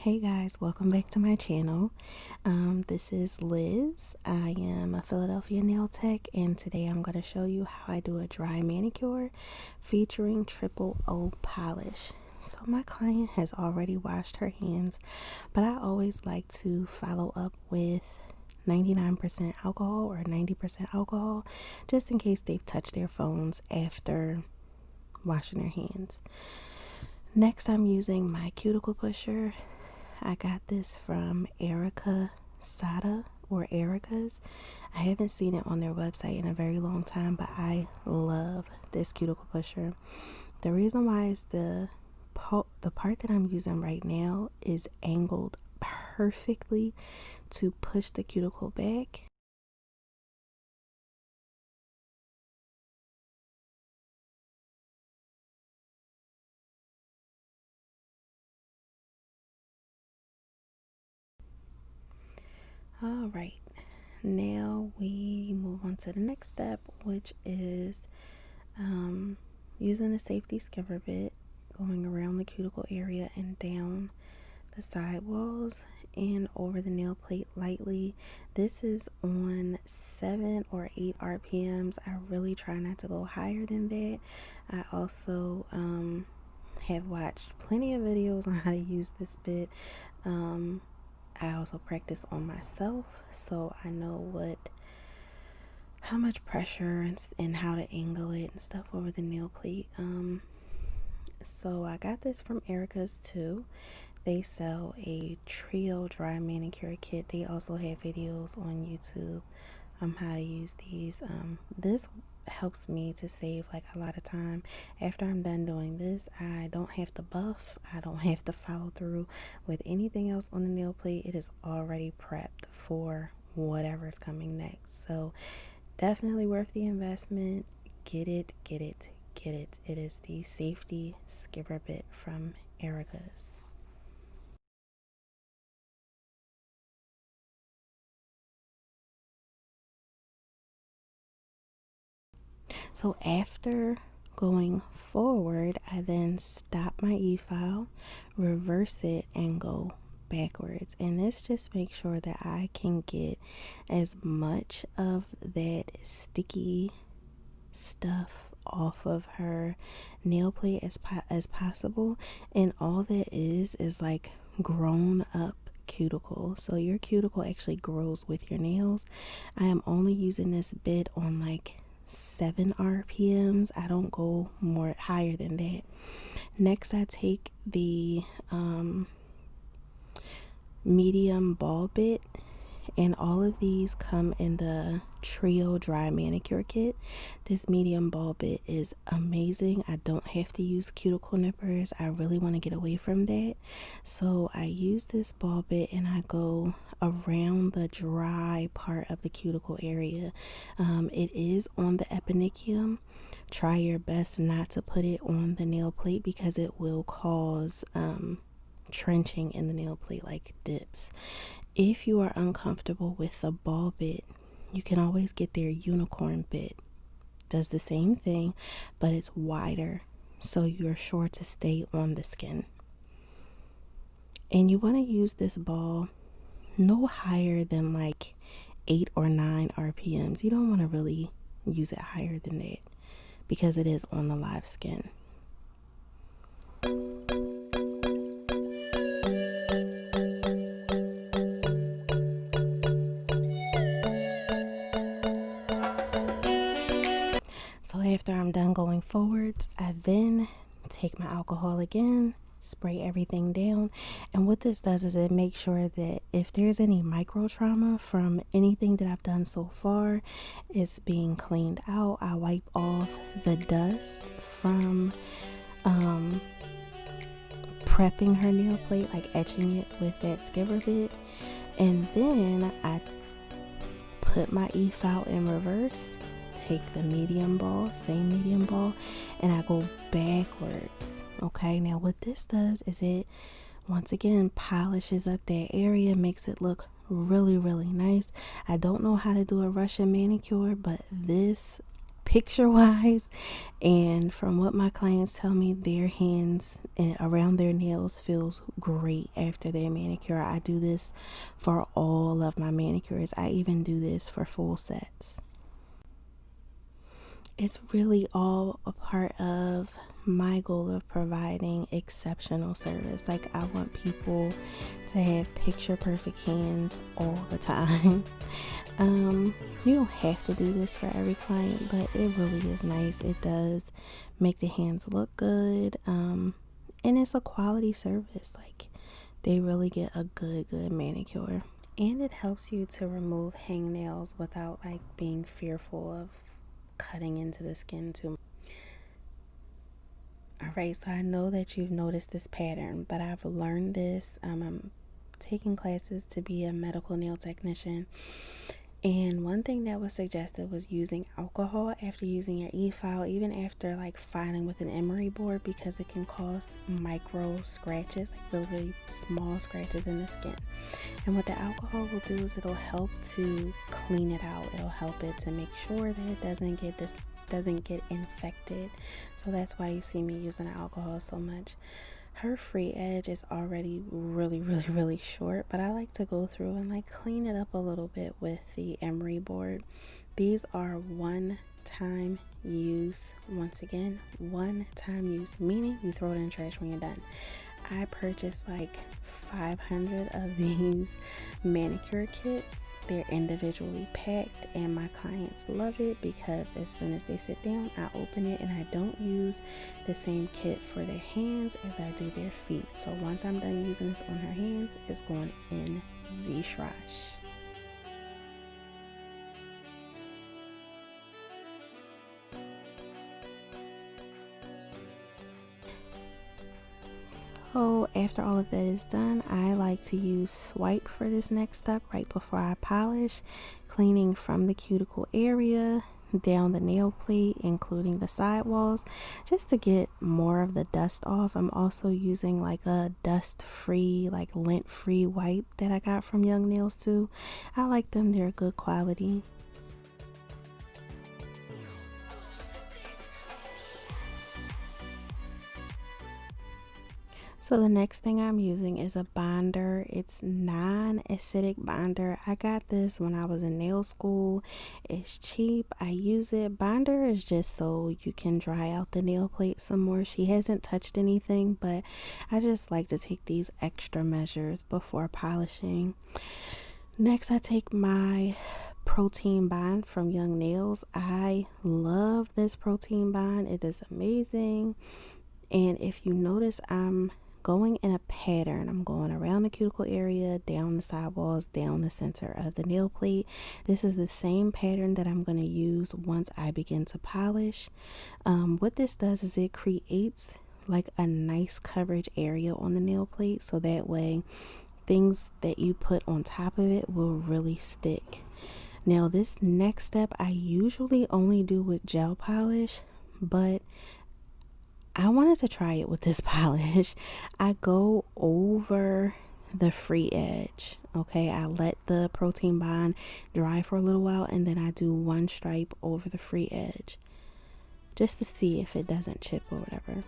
Hey guys, welcome back to my channel. This is Liz. I am a Philadelphia nail tech, and today I'm going to show you how I do a dry manicure featuring triple O polish. So my client has already washed her hands, but I always like to follow up with 99% alcohol or 90% alcohol, just in case they've touched their phones after washing their hands. Next, I'm using my cuticle pusher. I got this from Erica Sada or Erica's. I haven't seen it on their website in a very long time, but I love this cuticle pusher. The reason why is the part that I'm using right now is angled perfectly to push the cuticle back. All right, now we move on to the next step, which is using a safety skimmer bit, going around the cuticle area and down the side walls and over the nail plate lightly. This is on 7 or 8 RPMs. I really try not to go higher than that. I also have watched plenty of videos on how to use this bit. I also practice on myself, so I know how much pressure and how to angle it and stuff over the nail plate. So I got this from Erica's too. They sell a trio dry manicure kit. They also have videos on YouTube how to use these. This helps me to save like a lot of time. After I'm done doing this, I don't have to buff. I don't have to follow through with anything else on the nail plate. It is already prepped for whatever's coming next. So definitely worth the investment. Get it. It is the safety skimmer bit from Erica's. So after going forward, I then stop my e-file, reverse it, and go backwards. And this just makes sure that I can get as much of that sticky stuff off of her nail plate as possible. And all that is like grown up cuticle. So your cuticle actually grows with your nails. I am only using this bit on like 7 RPMs. I don't go more higher than that. Next, I take the medium ball bit, and all of these come in the trio dry manicure kit. This medium ball bit is amazing. I don't have to use cuticle nippers. I really want to get away from that, so I use this ball bit and I go around the dry part of the cuticle area. It is on the eponychium. Try your best not to put it on the nail plate because it will cause trenching in the nail plate, like dips. If you are uncomfortable with the ball bit, you can always get their unicorn bit. Does the same thing, but it's wider, so you're sure to stay on the skin. And you want to use this ball no higher than like 8 or 9 RPMs. You don't want to really use it higher than that because it is on the live skin. So after I'm done going forwards, I then take my alcohol again, spray everything down, and what this does is it makes sure that if there's any micro trauma from anything that I've done so far, it's being cleaned out. I wipe off the dust from prepping her nail plate, like etching it with that skimmer bit, and then I put my e-file in reverse, take the medium ball, same medium ball, and I go backwards. Okay, now what this does is it once again polishes up that area, makes it look really nice. I don't know how to do a Russian manicure, but this picture wise, and from what my clients tell me, their hands and around their nails feels great after their manicure. I do this for all of my manicures. I even do this for full sets. It's really all a part of my goal of providing exceptional service. Like, I want people to have picture perfect hands all the time. You don't have to do this for every client, but it really is nice. It does make the hands look good. And it's a quality service. Like, they really get a good manicure. And it helps you to remove hangnails without like being fearful of cutting into the skin too much. Alright, so I know that you've noticed this pattern, but I've learned this. I'm taking classes to be a medical nail technician, and one thing that was suggested was using alcohol after using your e-file, even after like filing with an emery board, because it can cause micro scratches, like really, really small scratches in the skin. And what the alcohol will do is it'll help to clean it out. It'll help it to make sure that it doesn't get infected. So that's why you see me using alcohol so much. Her free edge is already really, really, really short, but I like to go through and like clean it up a little bit with the emery board. These are one-time use. Once again, one-time use, meaning you throw it in the trash when you're done. I purchased like 500 of these manicure kits. They're individually packed, and my clients love it because as soon as they sit down, I open it, and I don't use the same kit for their hands as I do their feet. So once I'm done using this on her hands, it's going in the trash. So after all of that is done, I like to use swipe for this next step right before I polish, cleaning from the cuticle area down the nail plate, including the sidewalls, just to get more of the dust off. I'm also using like a dust-free, like lint-free wipe that I got from Young Nails too. I like them, they're good quality. So the next thing I'm using is a binder. It's non-acidic binder. I got this when I was in nail school. It's cheap. I use it. Binder is just so you can dry out the nail plate some more. She hasn't touched anything, but I just like to take these extra measures before polishing. Next, I take my protein bond from Young Nails. I love this protein bond. It is amazing. And if you notice, I'm going in a pattern. I'm going around the cuticle area, down the sidewalls, down the center of the nail plate. This is the same pattern that I'm going to use once I begin to polish. What this does is it creates like a nice coverage area on the nail plate, so that way things that you put on top of it will really stick. Now this next step I usually only do with gel polish, but I wanted to try it with this polish. I go over the free edge. Okay, I let the protein bond dry for a little while, and then I do one stripe over the free edge just to see if it doesn't chip or whatever.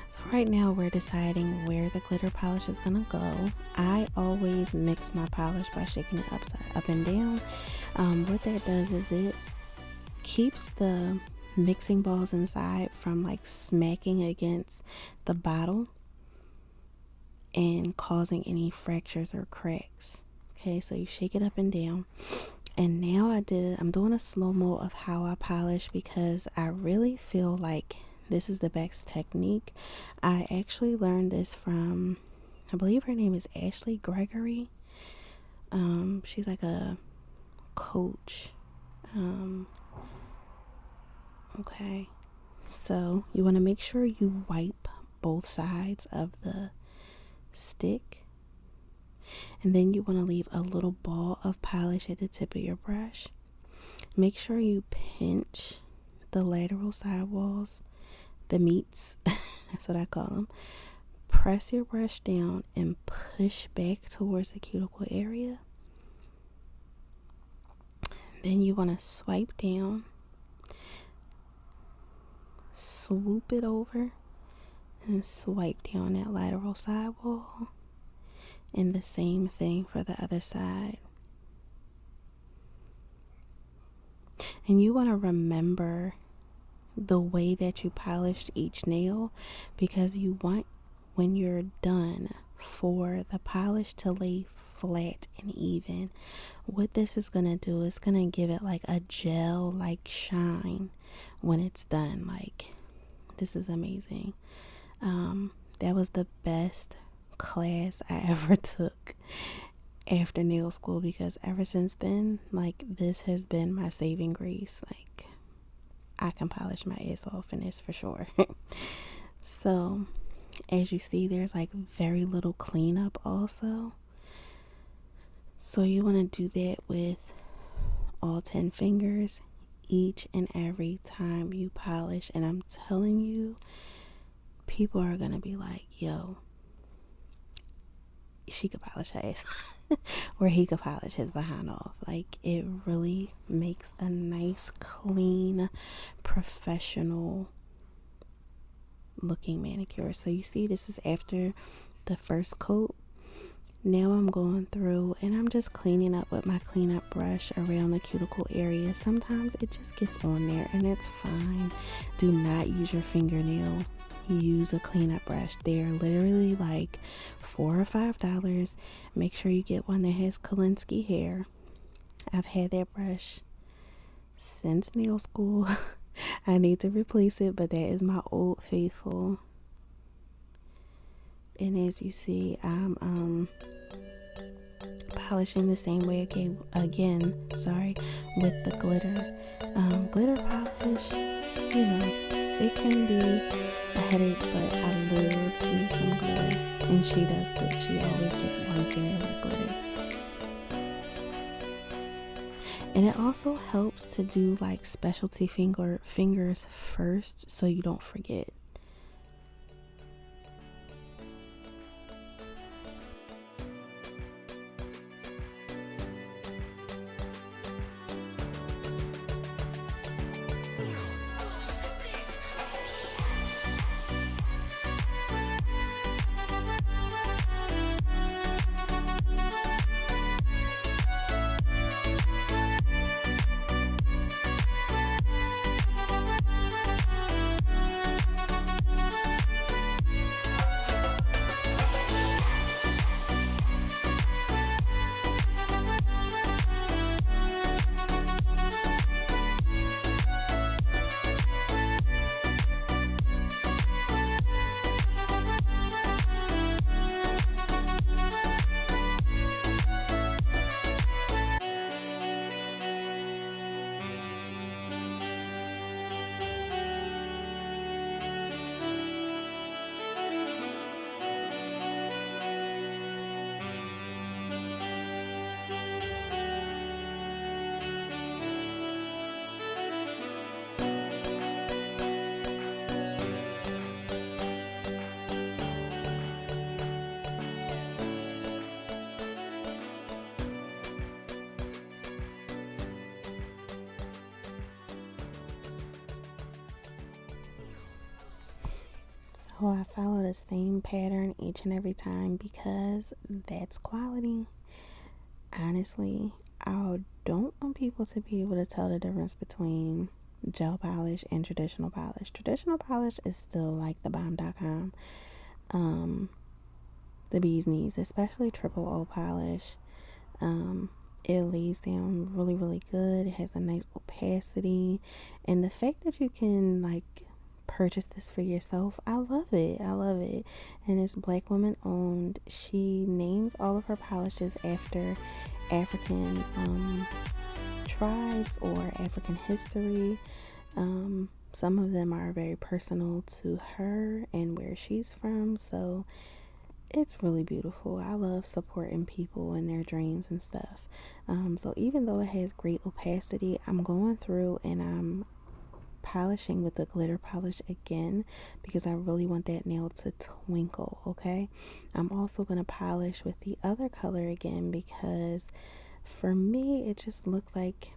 So right now we're deciding where the glitter polish is gonna go. I always mix my polish by shaking it up and down. What that does is it keeps the mixing balls inside from like smacking against the bottle and causing any fractures or cracks. Okay, so you shake it up and down. And now I'm doing a slow-mo of how I polish because I really feel like this is the best technique. I actually learned this from, I believe her name is Ashley Gregory. She's like a coach. Okay, so you want to make sure you wipe both sides of the stick, and then you want to leave a little ball of polish at the tip of your brush. Make sure you pinch the lateral sidewalls, the meats, that's what I call them. Press your brush down and push back towards the cuticle area. Then you want to swipe down, swoop it over, and swipe down that lateral sidewall. And the same thing for the other side. And you want to remember the way that you polished each nail, because you want, when you're done, for the polish to lay flat and even. What this is going to do is going to give it like a gel like shine when it's done. Like, this is amazing. That was the best class I ever took after nail school, because ever since then, like, this has been my saving grace. Like, I can polish my ass off in this for sure. So as you see, there's like very little cleanup also. So you want to do that with all 10 fingers each and every time you polish. And I'm telling you, people are going to be like, yo, she could polish her ass or he could polish his behind off. Like, it really makes a nice, clean, professional looking manicure. So you see, this is after the first coat. Now I'm going through and I'm just cleaning up with my cleanup brush around the cuticle area. Sometimes it just gets on there and it's fine. Do not use your fingernail. Use a cleanup brush. They're literally like $4 or $5. Make sure you get one that has Kolinsky hair. I've had that brush since nail school. I need to replace it, but that is my old faithful. And as you see, I'm polishing the same way again, with the glitter. Glitter polish, you know, it can be a headache, but I love me some glitter. And she does too. She always gets one finger with glitter. And it also helps to do like specialty fingers first, so you don't forget. So I follow the same pattern each and every time because that's quality. Honestly, I don't want people to be able to tell the difference between gel polish and traditional polish. Traditional polish is still like the bomb.com, the bee's knees, especially triple O polish. It lays down really, really good. It has a nice opacity, and the fact that you can like purchase this for yourself, I love it. And it's Black woman owned. She names all of her polishes after African tribes or African history. Some of them are very personal to her and where she's from, so it's really beautiful. I love supporting people and their dreams and stuff. So even though it has great opacity, I'm going through and I'm polishing with the glitter polish again because I really want that nail to twinkle. Okay, I'm also going to polish with the other color again because for me it just looked like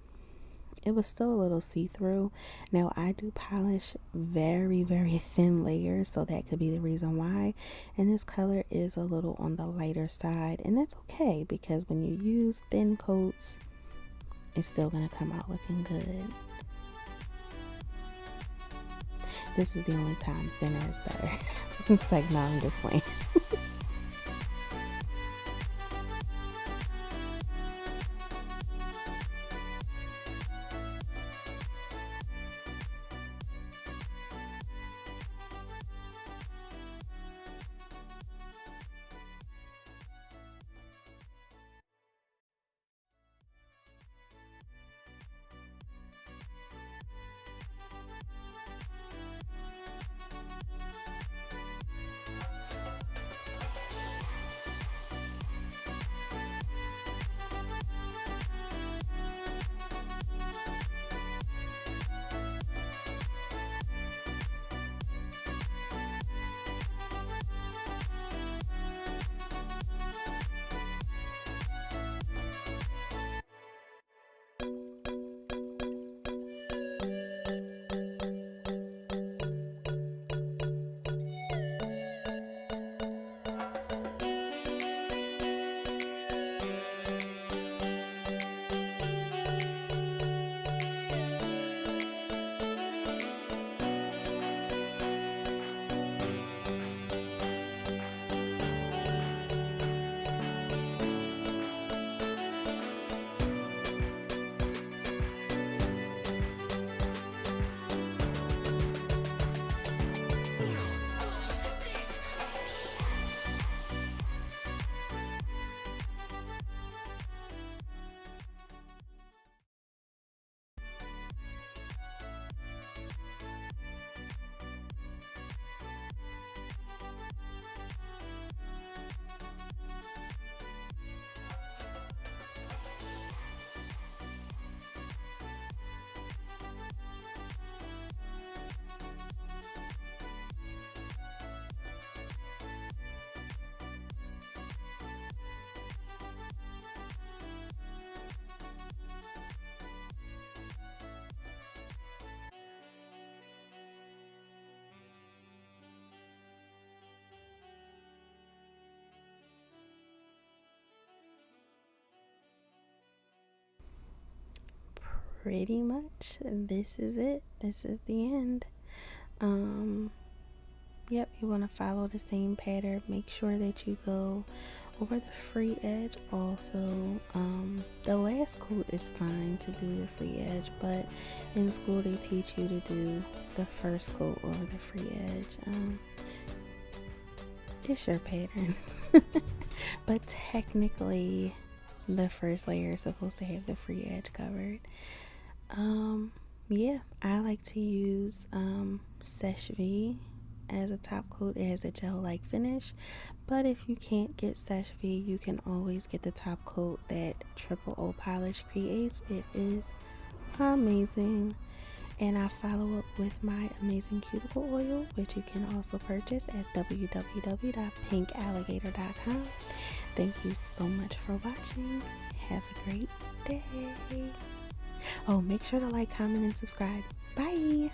it was still a little see-through. Now I do polish very, very thin layers, so that could be the reason why. And this color is a little on the lighter side, and that's okay because when you use thin coats, it's still gonna come out looking good. This is the only time thinner is better. It's like, no, I'm just playing. Pretty much this is it. This is the end. Yep, you want to follow the same pattern. Make sure that you go over the free edge also. The last coat is fine to do the free edge, but in school they teach you to do the first coat over the free edge. It's your pattern. But technically the first layer is supposed to have the free edge covered. Yeah, I like to use Sesh V as a top coat. It has a gel-like finish, but if you can't get Sesh V, you can always get the top coat that Triple O Polish creates. It is amazing. And I follow up with my amazing cuticle oil, which you can also purchase at www.pinkalligator.com. Thank you so much for watching. Have a great day. Oh, make sure to like, comment, and subscribe. Bye.